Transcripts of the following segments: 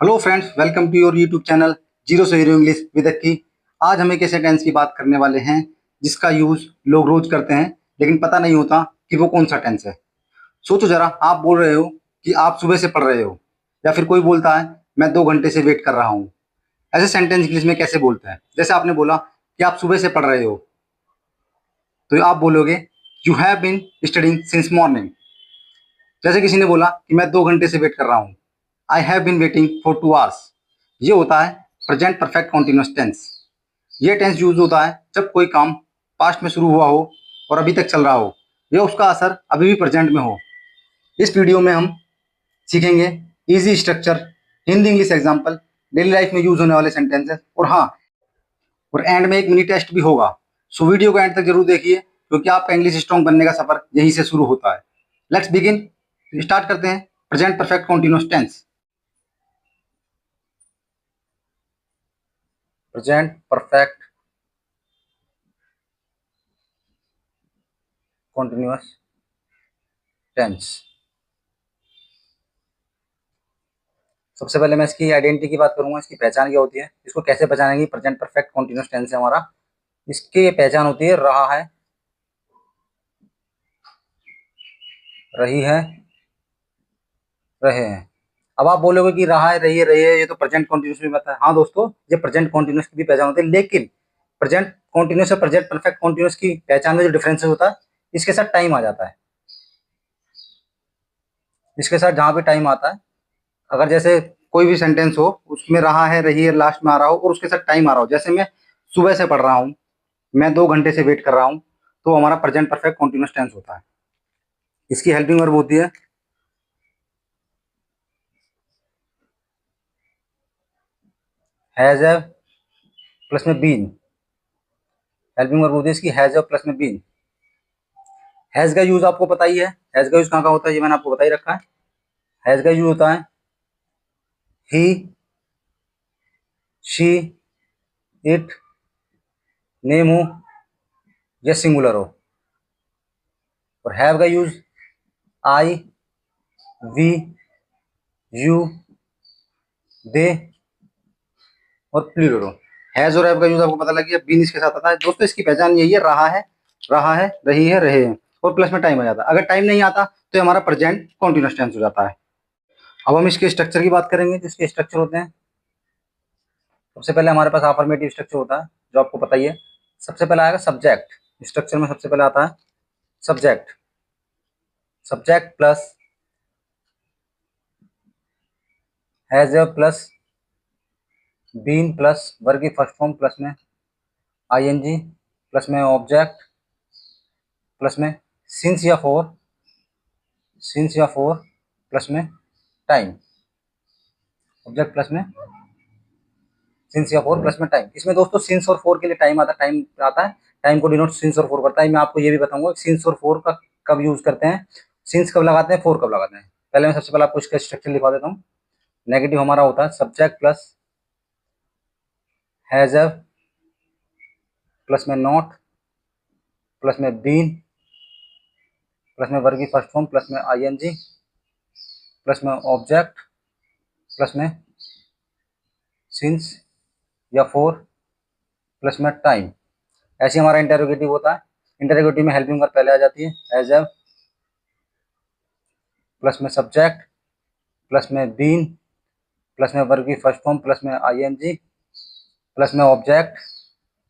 Hello friends, welcome to your YouTube channel zero से hero English with Akki. आज हम एक ऐसे टेंस की बात करने वाले हैं जिसका यूज लोग रोज करते हैं, लेकिन पता नहीं होता कि वो कौन सा टेंस है। सोचो जरा, आप बोल रहे हो कि आप सुबह से पढ़ रहे हो, या फिर कोई बोलता है मैं 2 घंटे से वेट कर रहा हूँ। ऐसे सेंटेंस इंग्लिश में कैसे बोलते हैं? जैसे आपने बोला कि आप सुबह से पढ़ रहे हो, तो आप बोलोगे you have been studying since morning. जैसे किसी ने बोला कि मैं 2 घंटे से वेट कर रहा हूँ, I have been waiting for 2 hours. ये होता है प्रेजेंट परफेक्ट कॉन्टिन्यूस टेंस। ये टेंस यूज होता है जब कोई काम पास्ट में शुरू हुआ हो और अभी तक चल रहा हो, या उसका असर अभी भी प्रेजेंट में हो। इस वीडियो में हम सीखेंगे easy structure, Hindi English example, daily life में यूज होने वाले सेंटेंसेस, और हाँ, और एंड में एक मिनी टेस्ट भी होगा। सो वीडियो को एंड तक जरूर देखिए, क्योंकि आपका इंग्लिश स्ट्रॉन्ग बनने का सफर यहीं से शुरू होता है। Let's begin. स्टार्ट करते हैं। Present perfect continuous tense. Present perfect continuous tense. सबसे पहले मैं इसकी आइडेंटिटी की बात करूंगा, इसकी पहचान क्या होती है, इसको कैसे पहचानेंगे। प्रेजेंट परफेक्ट कॉन्टिन्यूस टेंस है हमारा, इसकी पहचान होती है रहा है, रही है, रहे हैं। अब आप बोलोगे कि रहा है, रही है, रही है, ये तो प्रेजेंट कॉन्टिन्यूस में आता है। हाँ दोस्तों, ये प्रेजेंट कॉन्टिन्यूस की भी पहचान होती है, लेकिन प्रेजेंट कॉन्टिन्यूस और प्रेजेंट परफेक्ट कॉन्टिन्यूस की पहचान में जो डिफरेंस होता है, इसके साथ टाइम आ जाता है। इसके साथ जहां भी टाइम आता है, अगर जैसे कोई भी सेंटेंस हो उसमें रहा है, रही है लास्ट में आ रहा हो, और उसके साथ टाइम आ रहा हो, जैसे मैं सुबह से पढ़ रहा हूँ, मैं 2 घंटे से वेट कर रहा हूँ, तो हमारा प्रेजेंट परफेक्ट कॉन्टिन्यूस टेंस होता है। इसकी हेल्पिंग वर्ब होती है हैज हैव प्लस में बीन। हेल्पिंग वर्ब होती है इसकी हैज हैव प्लस में बीन। हैज का यूज आपको पता ही है। हैज का यूज कहाँ का होता है, ये मैंने आपको बता ही रखा है। हैज का यूज होता है ही, शी, इट, नेम हो या सिंगुलर हो। और हैव का यूज आई, वी, यू, दे और प्लूरल हो। हैज और हैव का यूज आपको पता लग गया। बीन इसके साथ आता है। दोस्तों, इसकी पहचान यही है, रहा है, रहा है, रही है, रहे हैं, और प्लस में टाइम आ जाता है। अगर टाइम नहीं आता तो ये हमारा प्रेजेंट कॉन्टिन्यूस टेंस हो जाता है। अब हम इसके स्ट्रक्चर की बात करेंगे। तो इसके स्ट्रक्चर होते हैं, सबसे पहले हमारे पास अफर्मेटिव स्ट्रक्चर होता है, जो आपको पता ही है। सबसे पहले आएगा सब्जेक्ट। स्ट्रक्चर में सबसे पहले आता है subject. Subject plus has plus been plus verb की फर्स्ट फॉर्म प्लस में आईएनजी प्लस में ऑब्जेक्ट प्लस में सिंस या फोर, सिंस या फोर प्लस में टाइम। ऑब्जेक्ट प्लस में सिंस या फोर प्लस में टाइम। इसमें दोस्तों सिंस और फोर के लिए टाइम आता है, टाइम आता है, टाइम को डिनोट सिंस और फोर करता है। मैं आपको ये भी बताऊंगा सिंस और फोर का कब यूज करते हैं, सिंस कब लगाते हैं, फोर कब लगाते हैं। पहले मैं सबसे पहले आपको इसका स्ट्रक्चर लिखा देता हूँ। नेगेटिव हमारा होता है सब्जेक्ट प्लस हैज प्लस में नॉट प्लस में बीन प्लस में वर्ग की फर्स्ट फॉर्म प्लस में आईएनजी प्लस में ऑब्जेक्ट प्लस में सिंस या फोर प्लस में टाइम। ऐसे हमारा इंटरोगेटिव होता है। इंटरोगेटिव में हेल्पिंग वर्ब पहले आ जाती है, एज एव प्लस में सब्जेक्ट प्लस में बीन प्लस में वर्ग की फर्स्ट फॉर्म प्लस में आईएनजी प्लस में ऑब्जेक्ट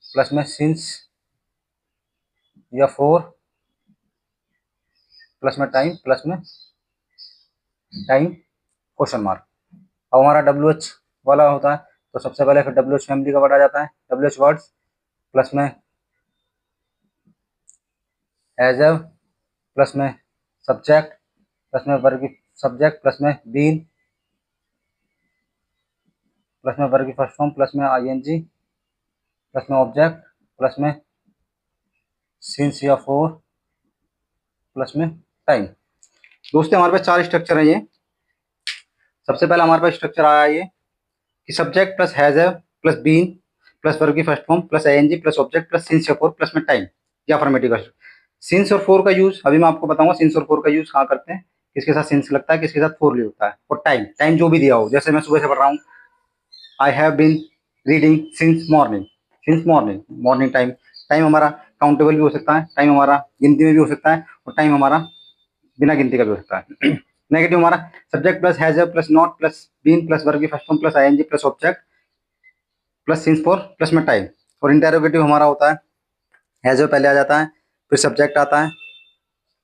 प्लस में सिंस या फोर प्लस में टाइम प्लस में टाइम क्वेश्चन मार्क। अब हमारा डब्ल्यू एच वाला होता है, तो सबसे पहले फिर डब्ल्यू एच फैमिली का वर्ड आ जाता है, डब्ल्यू एच वर्ड्स प्लस में एज एव प्लस में सब्जेक्ट प्लस में वर्ग की सब्जेक्ट प्लस में बीन प्लस में वर्ग की फर्स्ट फॉर्म प्लस में आईएनजी प्लस में ऑब्जेक्ट प्लस में सिंस या फोर प्लस में टाइम। दोस्तों, हमारे पास 4 स्ट्रक्चर है ये। सबसे पहला हमारे पास स्ट्रक्चर आया ये कि subject plus has have plus been plus verb की first form plus ING plus object plus since या फोर प्लस में टाइम, या अफर्मेटिव का। सिंस और फोर का यूज अभी मैं आपको बताऊंगा। सिंस और फोर का यूज कहाँ करते हैं, किसके साथ सिंस लगता है, किसके साथ फोर होता है। और टाइम, टाइम जो भी दिया हो, जैसे मैं सुबह से पढ़ रहा हूँ, I have been reading since morning, since morning, morning time. Time हमारा काउंटेबल भी हो सकता है, टाइम हमारा गिनती में भी हो सकता है, और टाइम हमारा बिना गिनती का भी हो सकता है। नेगेटिव हमारा subject plus has plus not plus been plus verb की first form plus ING plus object plus since for plus में टाइम। और इंटेरोगेटिव हमारा होता है हैज पहले आ जाता है, फिर सब्जेक्ट आता है,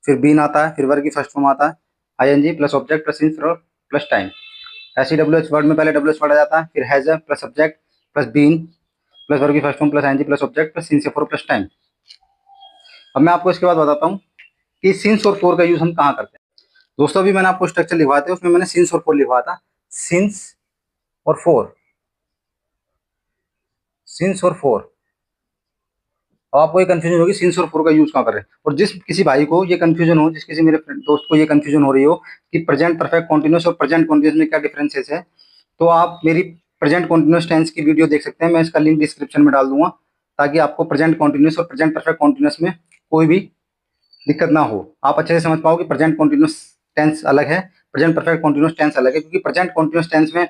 फिर बीन आता है, फिर वर्ब की फर्स्ट फॉर्म आता है ING plus object plus since for plus time. ऐसे डब्ल्यू एच वर्ड में पहले डब्ल्यू एच वर्ड आ जाता है, फिर has plus subject plus been plus verb की first form plus ING plus object plus since for plus time. अब मैं आपको इसके बाद बताता हूँ कि सिंस और फोर का यूज हम कहाँ करते हैं। दोस्तों अभी मैंने आपको स्ट्रक्चर लिखवाया था, उसमें मैंने सिंस और फोर लिखवाया था। सिंस और फोर, सिंस और फोर। अब आपको ये कंफ्यूजन होगी सिंस और फोर का यूज कहाँ कर रहे हैं। और जिस किसी भाई को ये कंफ्यूजन हो, जिस किसी मेरे दोस्त को ये कंफ्यूजन हो रही हो कि प्रेजेंट परफेक्ट कॉन्टिन्यूस और प्रेजेंट कॉन्टिन्यूस में क्या डिफरेंसेस है, तो आप मेरी प्रेजेंट कॉन्टिन्यूस टेंस की वीडियो देख सकते हैं। मैं इसका लिंक डिस्क्रिप्शन में डाल दूंगा, ताकि आपको प्रेजेंट कॉन्टिन्यूस और प्रेजेंट परफेक्ट कॉन्टिन्यूस में कोई भी दिक्कत ना हो, आप अच्छे से समझ पाओ कि प्रेजेंट कॉन्टिन्यूस टेंस अलग है, प्रेजेंट परफेक्ट कॉन्टिन्यूस टेंस अलग है। क्योंकि प्रेजेंट कॉन्टिन्यूस टेंस में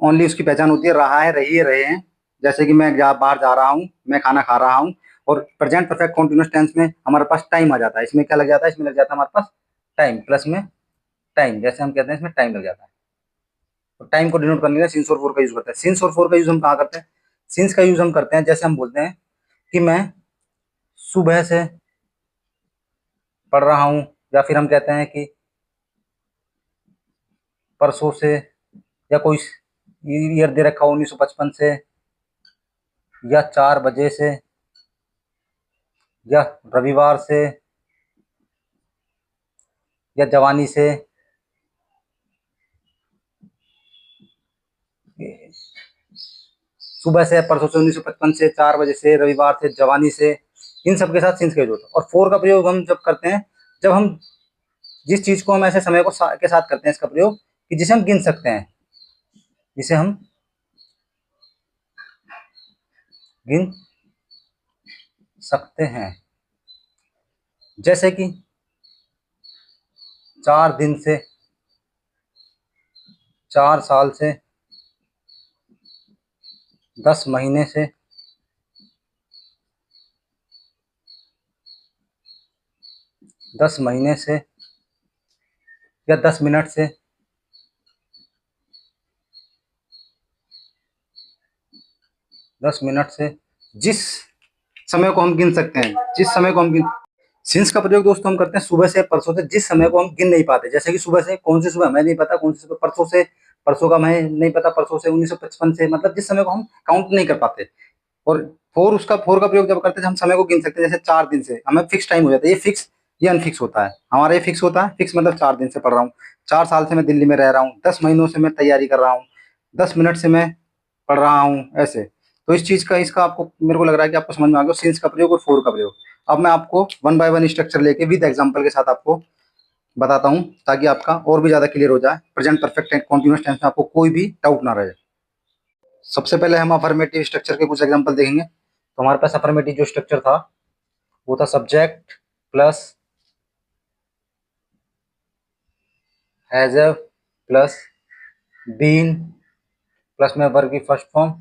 ओनली उसकी पहचान होती है रहा है, रही है, रहे हैं। जैसे कि मैं बाहर जा रहा हूँ, मैं खाना खा रहा हूँ। और प्रेजेंट परफेक्ट कॉन्टिन्यूस टेंस में हमारे पास टाइम आ जाता है। इसमें क्या लग जाता है, इसमें लग जाता है हमारे पास टाइम प्लस में टाइम, जैसे हम कहते हैं इसमें टाइम लग जाता है। तो टाइम को डिनोट करने के लिए सिंस और फोर का यूज करते हैं। सिंस और फोर का यूज हम कहाँ करते हैं, सिंस का यूज हम करते हैं जैसे हम बोलते हैं कि मैं सुबह से पढ़ रहा हूँ, या फिर हम कहते हैं कि परसों से, या कोई ईयर दे रखा हो 1955 से, या 4 बजे से, या रविवार से, या जवानी से। सुबह से, परसों से, 1955 से, 4 बजे से, रविवार से, जवानी से, इन सब के साथ सिंस का यूज होता है। और फोर का प्रयोग हम जब करते हैं, जब हम जिस चीज को हम ऐसे समय को के साथ करते हैं इसका प्रयोग, कि जिसे हम गिन सकते हैं, जिसे हम गिन सकते हैं। जैसे कि 4 दिन से, 4 साल से, 10 महीने से, 10 महीने से, या 10 मिनट से, 10 मिनट से, जिस समय को हम गिन सकते हैं, जिस समय को हम गिन। सिंस का प्रयोग दोस्तों हम करते हैं सुबह से, परसों से, जिस समय को हम गिन नहीं पाते। जैसे कि सुबह से, कौन सी सुबह हमें नहीं पता, कौन सी सुबह, परसों से, परसों का हमें नहीं पता, परसों से 1955 से, मतलब जिस समय को हम काउंट नहीं कर पाते। और फोर का प्रयोग जब करते हैं, हम समय को गिन सकते हैं। जैसे 4 दिन से हमें फिक्स टाइम हो जाता है, ये फिक्स, ये अनफिक्स होता है। हमारा ये फिक्स होता है, फिक्स मतलब 4 दिन से पढ़ रहा हूँ, 4 साल से मैं दिल्ली में रह रहा हूँ, 10 महीनों से मैं तैयारी कर रहा हूँ, 10 मिनट से मैं पढ़ रहा हूँ, ऐसे। तो इस चीज का, इसका आपको, मेरे को लग रहा है कि आपको समझ में आ गया सिंस का प्रयोग और फोर का प्रयोग। अब मैं आपको वन बाय वन स्ट्रक्चर लेके विद एग्जांपल के साथ आपको बताता हूँ, ताकि आपका और भी ज्यादा क्लियर हो जाए, present perfect and continuous tense में आपको कोई भी डाउट ना रहे। सबसे पहले हम अफर्मेटिव स्ट्रक्चर के कुछ एग्जांपल देखेंगे। तो हमारे पास अफर्मेटिव जो स्ट्रक्चर था वो था subject plus has plus been plus में वर्ब की फर्स्ट फॉर्म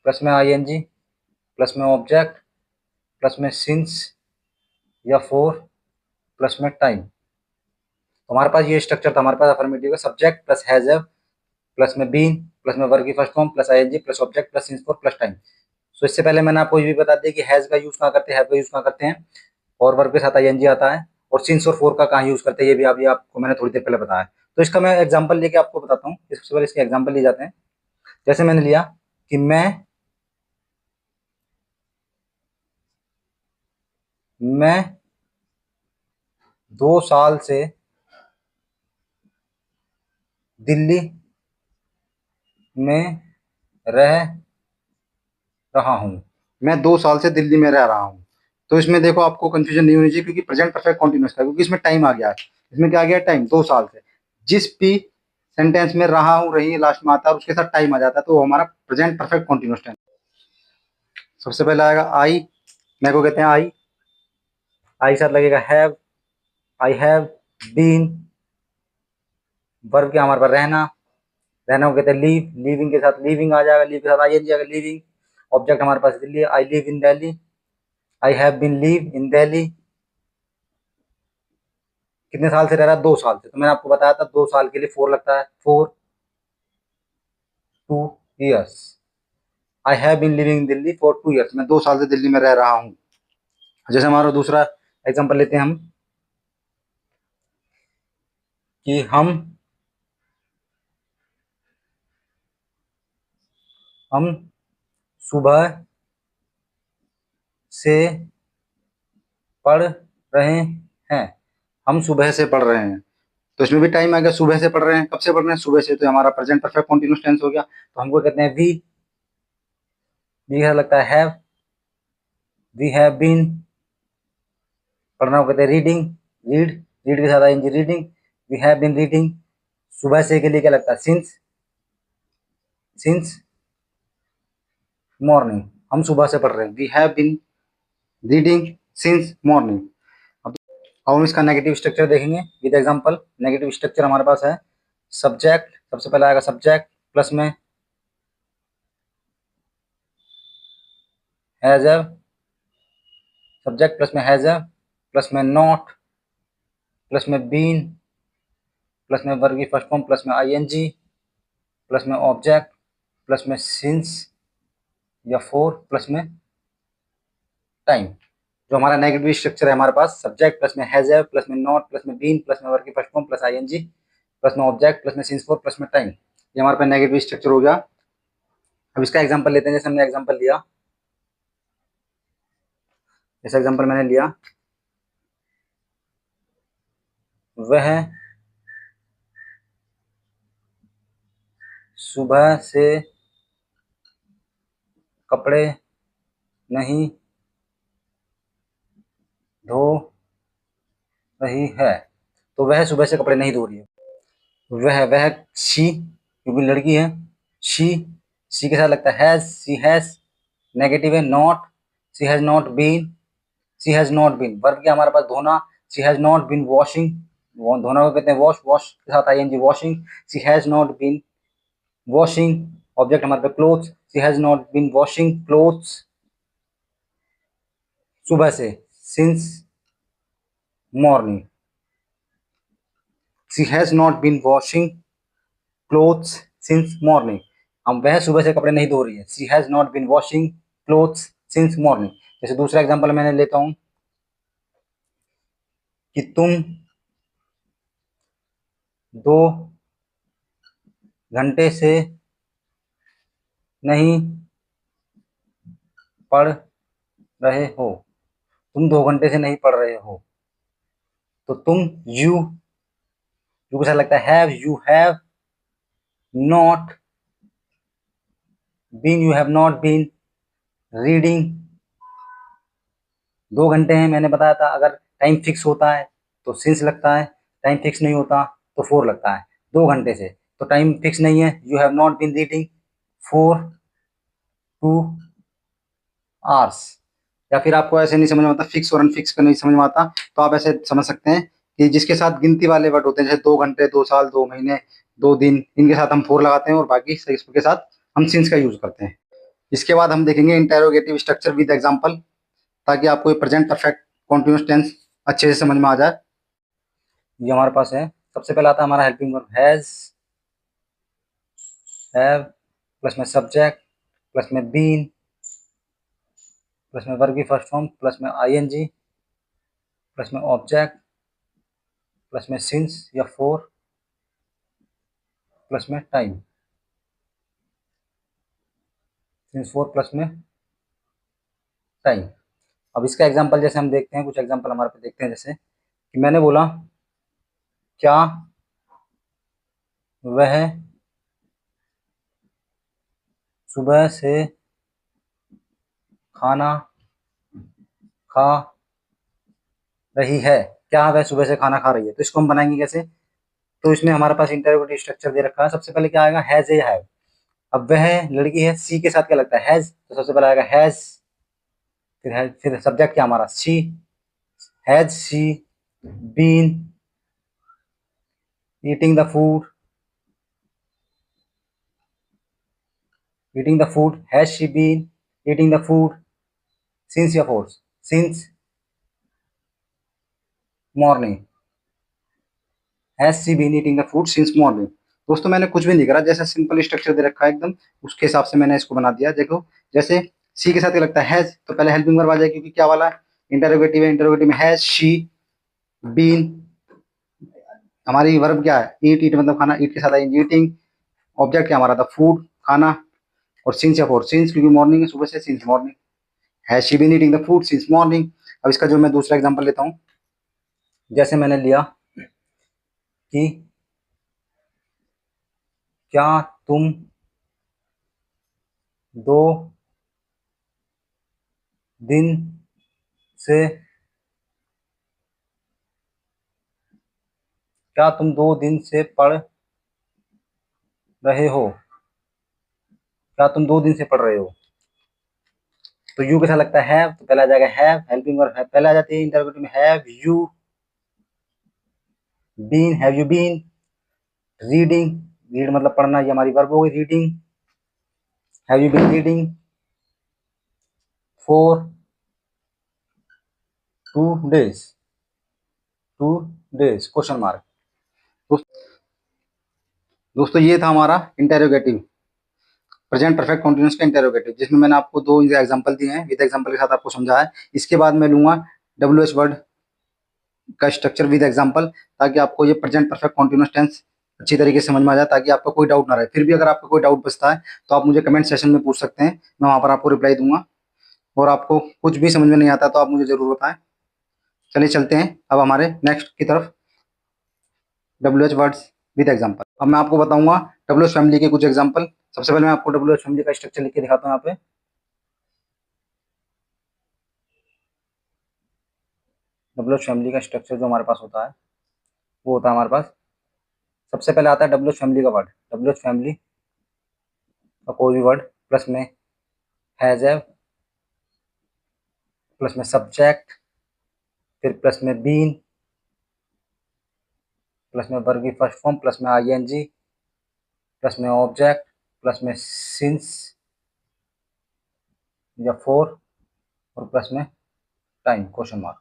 प्लस में आईएनजी प्लस में ऑब्जेक्ट प्लस में सिंस या फोर प्लस में टाइम। तो हमारे पास ये स्ट्रक्चर था, हमारे पास अफर्मेटिव का सब्जेक्ट प्लस हैज प्लस में बीन प्लस में वर्ब की first form plus ING plus object plus since for plus time. So इससे पहले मैंने आपको ये भी बता दिया कि हैज का यूज कहाँ करते हैं, हैव का यूज कहाँ करते हैं, और वर्ब के साथ आईएनजी आता है, और सिंस और फोर का कहाँ यूज करते हैं ये भी अभी आपको मैंने थोड़ी देर पहले बताया। तो इसका मैं एग्जांपल लेके आपको बताता हूँ। इससे पहले इसके एग्जांपल लिए जाते हैं। जैसे मैंने लिया कि मैं 2 साल से दिल्ली में रह रहा हूँ, मैं 2 साल से दिल्ली में रह रहा हूँ। तो इसमें देखो आपको कंफ्यूजन नहीं होनी चाहिए, क्योंकि प्रेजेंट परफेक्ट कॉन्टिन्यूअस का, क्योंकि इसमें टाइम आ गया है। इसमें क्या आ गया, टाइम, 2 साल से। जिस भी सेंटेंस में रहा हूँ, रही लास्ट में आता है और उसके साथ टाइम आ जाता है, तो वो हमारा प्रेजेंट परफेक्ट कॉन्टिन्यूअस टेंस। सबसे पहले आएगा आई, मैं को कहते हैं आई, आई साथ लगेगा have, I have been verb क्या हमारे पास रहना, रहना को कहते हैं लीव, लिविंग के साथ लिविंग आ जाएगा, लीव के साथ आईएनजी आएगा, लिविंग। ऑब्जेक्ट हमारे पास Delhi, I live in Delhi, I have been live in Delhi. कितने साल से रह रहा है? 2 साल से। तो मैंने आपको बताया था 2 साल के लिए 4 लगता है, 4 2 years। I have been living in Delhi for 2 years, मैं 2 साल से दिल्ली में रह रहा हूँ। जैसे हमारा दूसरा एग्जाम्पल लेते हैं हम, कि हम सुबह से पढ़ रहे हैं, हम सुबह से पढ़ रहे हैं। तो इसमें भी टाइम आ गया, सुबह से पढ़ रहे हैं, कब से पढ़ रहे हैं? सुबह से। तो हमारा प्रेजेंट परफेक्ट कॉन्टिन्यूस टेंस हो गया। तो हमको कहते हैं वी है लगता है हैव, वी हैव बीन। पढ़ना को कहते हैं रीडिंग, रीड, रीड के साथ आएंगे reading, we have been reading. सुबह से के लिए क्या लगता है? सिंस, सिंस मॉर्निंग, हम सुबह से पढ़ रहे हैं, we have been reading since morning. अब हम इसका नेगेटिव स्ट्रक्चर देखेंगे विद एग्जांपल। नेगेटिव स्ट्रक्चर हमारे पास है सब्जेक्ट, सबसे पहले आएगा सब्जेक्ट प्लस में हैज हैव, सब्जेक्ट प्लस में हैज हैव, प्लस में नॉट, प्लस में बीन, प्लस में वर्ब की फर्स्ट फॉर्म, प्लस में आईएनजी, प्लस में ऑब्जेक्ट, प्लस में सिंस या फोर, प्लस में टाइम। जो हमारा नेगेटिव स्ट्रक्चर है हमारे पास सब्जेक्ट प्लस में हैज हैव, प्लस में नॉट, प्लस में बीन, प्लस में वर्ब की first form, plus ING, plus में ऑब्जेक्ट, प्लस में सिंस फोर, प्लस में टाइम। ये हमारे पास नेगेटिव स्ट्रक्चर हो गया। अब इसका एग्जांपल लेते हैं। जैसे हमने एग्जांपल लिया, जैसा एग्जांपल मैंने लिया, वह सुबह से कपड़े नहीं धो रही है। तो वह सुबह से कपड़े नहीं धो रही है। वह शी, क्योंकि लड़की है, शी, शी के साथ लगता है हैज, शी हैज। नेगेटिव है not, she has not been, she has not been. Verb क्या हमारे पास? धोना, शी हैज नॉट बीन वॉशिंग, धोना को कहते हैं वॉश, वॉश के साथ ING washing, she has not been washing. Object हमारे पास clothes, she has not been washing clothes सुबह से, since morning. She has not been washing clothes since morning. हम वह सुबह से कपड़े नहीं धो रही है, she has not been washing clothes since morning. जैसे दूसरा एग्जांपल मैंने लेता हूं, कि तुम 2 घंटे से नहीं पढ़ रहे हो, तुम 2 घंटे से नहीं पढ़ रहे हो। तो तुम यू के साथ लगता है have, you have not been, you have not been reading. 2 घंटे हैं, मैंने बताया था अगर टाइम फिक्स होता है तो सिंस लगता है, टाइम फिक्स नहीं होता तो फोर लगता है। 2 घंटे से तो टाइम फिक्स नहीं है, you have not been reading for 2 hours। या फिर आपको ऐसे नहीं समझ में आता, फिक्स और अनफिक्स का नहीं समझ में आता, तो आप ऐसे समझ सकते हैं कि जिसके साथ गिनती वाले वर्ड होते हैं, जैसे 2 घंटे, 2 साल, 2 महीने, 2 दिन, इनके साथ हम फोर लगाते हैं और बाकी के साथ हम सिंस का यूज करते हैं। इसके बाद हम देखेंगे इंटेरोगेटिव स्ट्रक्चर विद एग्जांपल, ताकि आपको ये प्रेजेंट परफेक्ट कॉन्टिन्यूस टेंस अच्छे से समझ में आ जाए। ये हमारे पास है, सबसे पहला आता है हमारा helping verb has, have, plus में सब्जेक्ट, प्लस में बीन, प्लस में वर्ब की फर्स्ट फॉर्म, प्लस में आईएनजी, प्लस में ऑब्जेक्ट, प्लस में सिंस या फोर, प्लस में टाइम, सिंस फोर प्लस में टाइम। अब इसका एग्जांपल जैसे हम देखते हैं, कुछ एग्जांपल हमारे पे देखते हैं। जैसे कि मैंने बोला, क्या वह सुबह से खाना खा रही है? क्या वह सुबह से खाना खा रही है? तो इसको हम बनाएंगे कैसे? तो इसमें हमारे पास इंटरोगेटिव स्ट्रक्चर दे रखा है। सबसे पहले क्या आएगा? Has, A have. अब वह लड़की है, सी के साथ क्या लगता है? हैज। तो सबसे पहले आएगा हैज, फिर सब्जेक्ट क्या हमारा? She, has she been eating the food eating the food, has she been eating the food since या for, since morning, has she been eating the food since morning. दोस्तों मैंने कुछ भी नहीं करा, जैसा सिंपल स्ट्रक्चर दे रखा है एकदम उसके हिसाब से मैंने इसको बना दिया। देखो जैसे सी के साथ क्या लगता है हैज, तो पहले हेल्पिंग वर्ब आ जाए क्योंकि क्या वाला इंटरोगेटिव है, इंटरोगेटिव में हैज शी बीन, हमारी वर्ब क्या है ईट, ईट मतलब खाना, ईट के साथ आएंगे ईटिंग, ऑब्जेक्ट क्या हमारा था फूड खाना, और सिंस या फोर, सिंस क्योंकि मॉर्निंग है सुबह से, since morning, has she been eating the food since morning. अब इसका जो मैं दूसरा एग्जांपल लेता हूँ, जैसे मैंने लिया कि क्या तुम 2 दिन से, क्या तुम 2 दिन से पढ़ रहे हो, क्या तुम 2 दिन से पढ़ रहे हो। तो यू कैसा लगता है हैव, तो पहला आ जाएगा हैव, हेल्पिंग वर्ब है पहले आ जाती है इंटरोगेटिव में, have you been, have you been reading, read मतलब पढ़ना, ये हमारी वर्ब हो गई reading, have you been reading for 2 days, 2 days question mark. दोस्तों ये था हमारा इंटेरोगेटिव, प्रेजेंट परफेक्ट कॉन्टिन्यूअस का इंटेरोगेटिव, जिसमें मैंने आपको 2 एग्जांपल दिए हैं, विद एग्जांपल के साथ आपको समझाया है। इसके बाद मैं लूंगा WH वर्ड का स्ट्रक्चर विद एग्जांपल, ताकि आपको ये प्रेजेंट परफेक्ट कॉन्टिन्यूअस टेंस अच्छी तरीके से समझ में आ जाए, ताकि आपका कोई डाउट ना रहे। फिर भी अगर आपका कोई डाउट बचता है तो आप मुझे कमेंट सेशन में पूछ सकते हैं, मैं वहाँ पर आपको रिप्लाई दूंगा। और आपको कुछ भी समझ में नहीं आता तो आप मुझे जरूर बताएं। चलिए चलते हैं अब हमारे नेक्स्ट की तरफ, WH वर्ड्स विद एग्जांपल। अब मैं आपको बताऊंगा WH फैमिली के कुछ एग्जांपल। सबसे पहले मैं आपको WH फैमिली का स्ट्रक्चर लिख के दिखाता हूँ यहाँ पे। WH फैमिली का स्ट्रक्चर जो हमारे पास होता है वो होता है हमारे पास, सबसे पहले आता है WH फैमिली का वर्ड, WH फैमिली का कोई भी वर्ड प्लस में हैज हैव, प्लस में सब्जेक्ट, फिर प्लस में बीन, प्लस में वर्ब की फर्स्ट फॉर्म, प्लस में ING, प्लस में ऑब्जेक्ट, प्लस में सिंस या फोर, और प्लस में टाइम क्वेश्चन मार्क।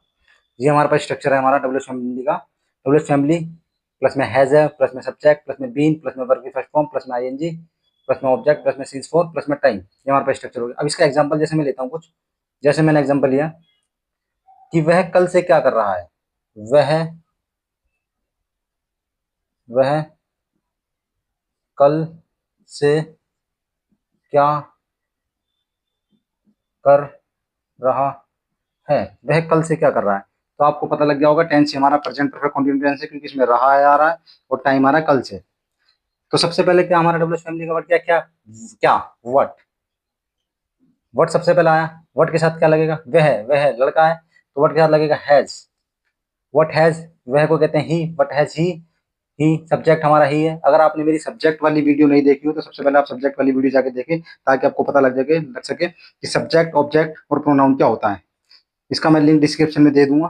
ये हमारे पास स्ट्रक्चर है हमारा WH फैमिली का। WH फैमिली प्लस में हैज है, प्लस में सब्जेक्ट, प्लस में बीन, प्लस में वर्ब की फर्स्ट फॉर्म, प्लस में ING, प्लस में ऑब्जेक्ट, प्लस में सिंस फोर, प्लस में टाइम। ये हमारे पास स्ट्रक्चर हो गया। अब इसका एग्जांपल जैसे मैं लेता हूँ कुछ, जैसे मैंने एग्जांपल लिया कि वह कल से क्या कर रहा है, वह वह कल से क्या कर रहा है, वह कल से क्या कर रहा है। तो आपको पता लग गया होगा टेंस हमारा प्रेजेंट परफेक्ट कंटिन्यूअस टेंस है, क्योंकि इसमें रहा है आ रहा है और टाइम आ रहा है कल से। तो सबसे पहले क्या हमारा WH फैमिली का वर्ड क्या क्या क्या व्हाट, व्हाट सबसे पहले आया, व्हाट के साथ क्या लगेगा, वह लड़का है, तो व्हाट के साथ लगेगा हैज, व्हाट हैज, वह को कहते हैं ही, व्हाट हैज ही सब्जेक्ट हमारा ही है। अगर आपने मेरी सब्जेक्ट वाली वीडियो नहीं देखी हो तो सबसे पहले आप सब्जेक्ट वाली वीडियो जाके देखें, ताकि आपको पता लग सके कि सब्जेक्ट ऑब्जेक्ट और प्रोनाउन क्या होता है। इसका मैं लिंक डिस्क्रिप्शन में दे दूंगा।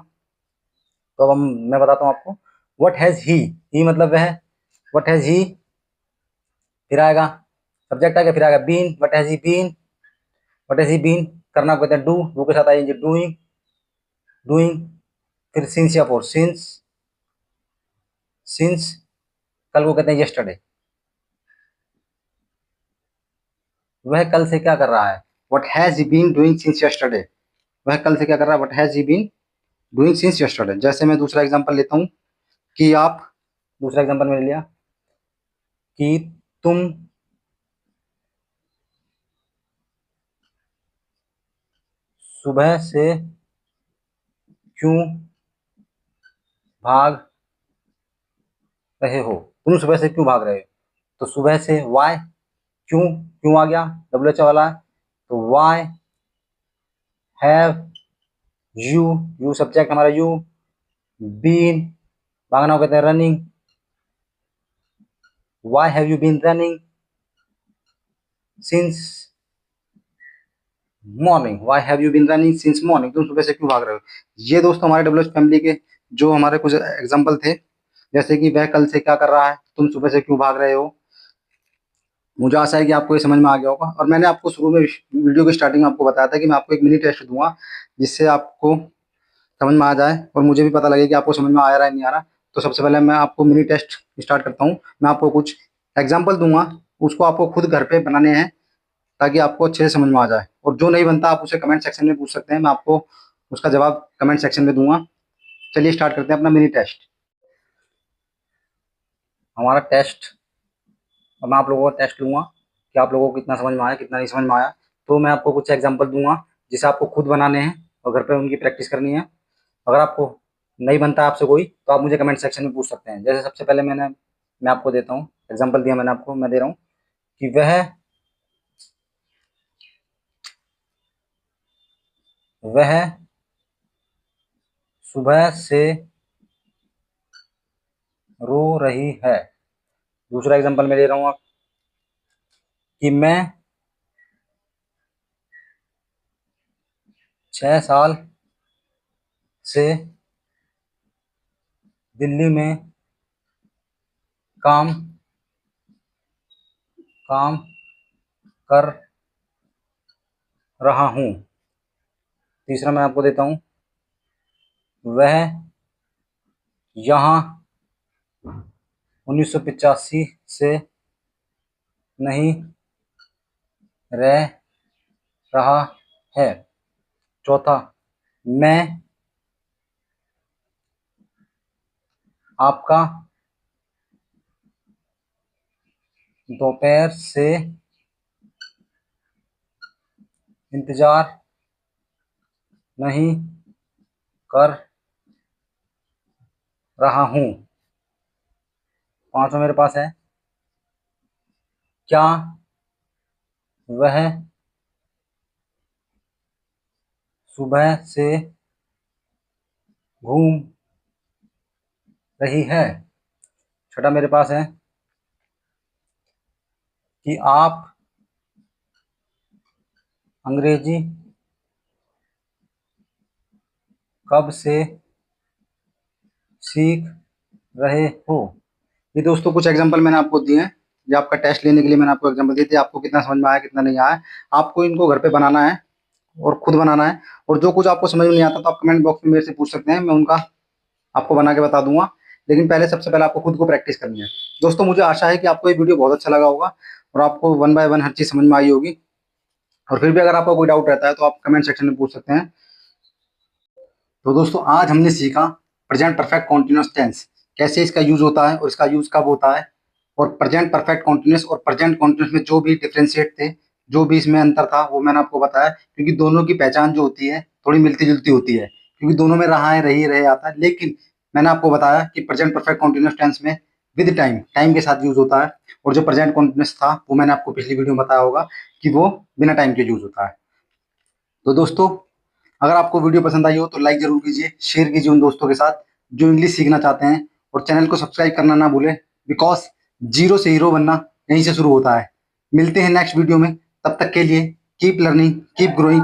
तो अब मैं बताता हूँ आपको, व्हाट हैज ही मतलब वह, व्हाट हैज ही, फिर आएगा सब्जेक्ट आएगा, फिर आएगा been, what has he been, what has he been करना को कहते हैं डू के साथ आएंगे डूइंग, डूइंग, फिर सिंस या फोर, सिंस कल को कहते हैं यस्टरडे, वह कल से क्या कर रहा है, what has he been doing since yesterday, वह कल से क्या कर रहा है, what has he been doing since yesterday. जैसे मैं दूसरा एग्जांपल लेता हूँ कि आप, दूसरा एग्जांपल मैंने लिया कि तुम सुबह से क्यों भाग रहे हो, तुम सुबह से क्यों भाग रहे हो। तो सुबह से वाई, क्यों, क्यों आ गया WH वाला है, तो वाई हैव यू सब्जेक्ट हमारा यू, बीन भागना को कहते हैं running, why have you been running since morning, why have you been running since morning, तुम सुबह से क्यों भाग रहे हो। ये दोस्तों हमारे WH फैमिली के जो हमारे कुछ एग्जाम्पल थे, जैसे कि वह कल से क्या कर रहा है, तुम सुबह से क्यों भाग रहे हो, मुझे आशा है कि आपको ये समझ में आ गया होगा। और मैंने आपको शुरू में वीडियो की स्टार्टिंग में आपको बताया था कि मैं आपको एक मिनी टेस्ट दूंगा, जिससे आपको समझ में आ जाए और मुझे भी पता लगे कि आपको समझ में आ रहा है नहीं आ रहा। तो सबसे पहले मैं आपको मिनी टेस्ट स्टार्ट करता हूँ। मैं आपको कुछ एग्जाम्पल दूंगा, उसको आपको खुद घर पे बनाने हैं ताकि आपको अच्छे से समझ में आ जाए। और जो नहीं बनता आप उसे कमेंट सेक्शन में पूछ सकते हैं, मैं आपको उसका जवाब कमेंट सेक्शन में दूंगा। चलिए स्टार्ट करते हैं अपना मिनी टेस्ट। हमारा टेस्ट, अब मैं आप लोगों का टेस्ट लूंगा कि आप लोगों को कितना समझ में आया कितना नहीं समझ में आया। तो मैं आपको कुछ एग्जाम्पल दूंगा जिसे आपको खुद बनाने हैं और घर पे उनकी प्रैक्टिस करनी है। अगर आपको नहीं बनता आपसे कोई तो आप मुझे कमेंट सेक्शन में पूछ सकते हैं। जैसे सबसे पहले मैं आपको देता हूँ एग्जाम्पल दिया मैंने आपको, मैं दे रहा हूँ कि वह सुबह से रो रही है। दूसरा एग्जाम्पल मैं दे रहा हूँ कि मैं 6 साल से दिल्ली में काम काम कर रहा हूँ। तीसरा मैं आपको देता हूँ, वह यहाँ 1985 से नहीं रह रहा है। चौथा, मैं आपका दोपहर से इंतजार नहीं कर रहा हूँ। पांचवा मेरे पास है, क्या वह सुबह से घूम रही है। छठा मेरे पास है कि आप अंग्रेजी कब से सीख रहे हो। ये दोस्तों कुछ एग्जांपल मैंने आपको दिए हैं। ये आपका टेस्ट लेने के लिए मैंने आपको एग्जांपल दिए थे। आपको कितना समझ में आया कितना नहीं आया, आपको इनको घर पे बनाना है और खुद बनाना है। और जो कुछ आपको समझ में नहीं आता तो आप कमेंट बॉक्स में मेरे से पूछ सकते हैं, मैं उनका आपको बना के बता दूंगा। लेकिन पहले सबसे पहले आपको खुद को प्रैक्टिस करनी है। दोस्तों मुझे आशा है कि आपको ये वीडियो बहुत अच्छा लगा होगा और आपको वन बाय वन हर चीज़ समझ में आई होगी। और फिर भी अगर आपको कोई डाउट रहता है तो आप कमेंट सेक्शन में पूछ सकते हैं। तो दोस्तों आज हमने सीखा प्रेजेंट परफेक्ट कॉन्टिन्यूअस टेंस, कैसे इसका यूज होता है और इसका यूज कब होता है। और प्रेजेंट परफेक्ट कॉन्टिन्यूअस और प्रेजेंट कॉन्टिन्यूअस में जो भी डिफ्रेंशिएट थे, जो भी इसमें अंतर था वो मैंने आपको बताया। क्योंकि दोनों की पहचान जो होती है थोड़ी मिलती जुलती होती है, क्योंकि दोनों में रहा है रही रहे आता है। लेकिन मैंने आपको बताया कि प्रेजेंट परफेक्ट कॉन्टिन्यूअस टेंस में विद टाइम, टाइम के साथ यूज होता है। और जो प्रेजेंट कॉन्टिन्यूअस था वो मैंने आपको पिछली वीडियो में बताया होगा कि वो बिना टाइम के यूज होता है। तो दोस्तों अगर आपको वीडियो पसंद आई हो तो लाइक जरूर कीजिए, शेयर कीजिए उन दोस्तों के साथ जो इंग्लिश सीखना चाहते हैं। और चैनल को सब्सक्राइब करना ना भूलें, बिकॉज जीरो से हीरो बनना यहीं से शुरू होता है। मिलते हैं नेक्स्ट वीडियो में, तब तक के लिए कीप लर्निंग कीप ग्रोइंग।